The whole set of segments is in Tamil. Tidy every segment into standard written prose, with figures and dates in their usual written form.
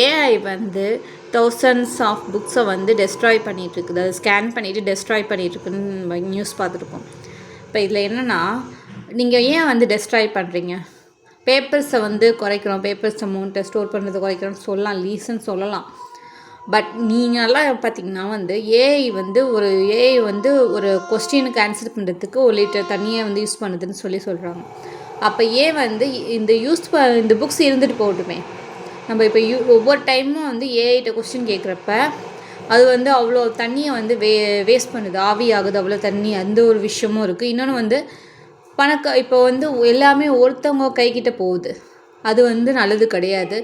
ஏஐ வந்து தௌசண்ட்ஸ் ஆஃப் புக்ஸை வந்து டெஸ்ட்ராய் பண்ணிகிட்ருக்குது, அதை ஸ்கேன் பண்ணிவிட்டு டெஸ்ட்ராய் பண்ணிகிட்ருக்குன்னு நியூஸ் பார்த்துருக்கோம். இப்போ இதில் என்னென்னா, நீங்கள் ஏன் வந்து டெஸ்ட்ராய் பண்ணுறீங்க? பேப்பர்ஸை வந்து குறைக்கிறோம், பேப்பர்ஸ் அமௌண்ட்டை ஸ்டோர் பண்ணுறதை குறைக்கிறோம்னு சொல்லலாம், லீஸ்ன்னு சொல்லலாம். பட் நீங்கள் நல்லா பார்த்தீங்கன்னா வந்து ஏஐ வந்து ஒரு கொஸ்டினுக்கு ஆன்சர் பண்ணுறதுக்கு 1 லிட்டர் தண்ணியை வந்து யூஸ் பண்ணுதுன்னு சொல்கிறாங்க. அப்போ ஏன் வந்து இந்த புக்ஸ் இருந்துட்டு போகட்டுமே. நம்ம இப்போ ஒவ்வொரு டைமும் வந்து ஏஐட்ட கொஸ்டின் கேட்குறப்ப அது வந்து அவ்வளோ தண்ணியை வந்து வேஸ்ட் பண்ணுது, ஆவியாகுது அவ்வளோ தண்ணி. அந்த ஒரு விஷயமும் இருக்குது. இன்னொன்று வந்து இப்போ வந்து எல்லாமே ஒருத்தவங்க கைக்கிட்ட போகுது, அது வந்து நல்லது கிடையாது.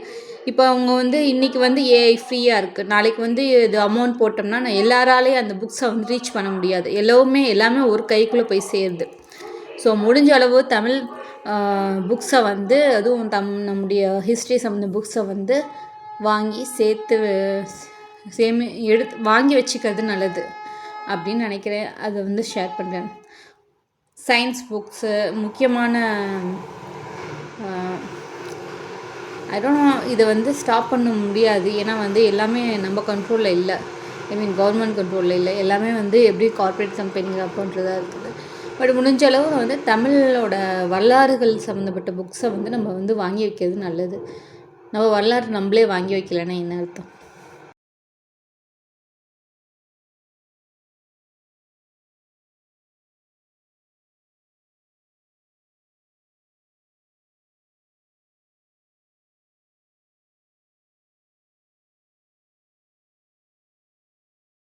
இப்போ அவங்க வந்து இன்றைக்கி வந்து ஏஐ ஃப்ரீயாக இருக்குது, நாளைக்கு வந்து இது அமௌண்ட் போட்டோம்னா நான் எல்லாராலேயும் அந்த புக்ஸை வந்து ரீச் பண்ண முடியாது. எல்லாமே ஒரு கைக்குள்ளே போய் சேருது. ஸோ முடிஞ்ச அளவு தமிழ் புக்ஸை வந்து அதுவும் நம்முடைய ஹிஸ்ட்ரி சம்மந்த புக்ஸை வந்து வாங்கி வாங்கி வச்சுக்கிறது நல்லது அப்படின்னு நினைக்கிறேன். அதை வந்து ஷேர் பண்ணுறேன். சயின்ஸ் புக்ஸு முக்கியமான இதை வந்து ஸ்டாப் பண்ண முடியாது. ஏன்னா வந்து எல்லாமே நம்ம கண்ட்ரோலில் இல்லை, கவர்மெண்ட் கண்ட்ரோலில் இல்லை. எல்லாமே வந்து எப்படி கார்ப்பரேட் கம்பெனிங்க அப்படின்றதா இருக்குது. பட் முடிஞ்ச அளவு வந்து தமிழோட வரலாறுகள் சம்மந்தப்பட்ட புக்ஸை வந்து நம்ம வந்து வாங்கி வைக்கிறது நல்லது. நம்ம வரலாறு நம்மளே வாங்கி வைக்கலைன்னா என்ன அர்த்தம்?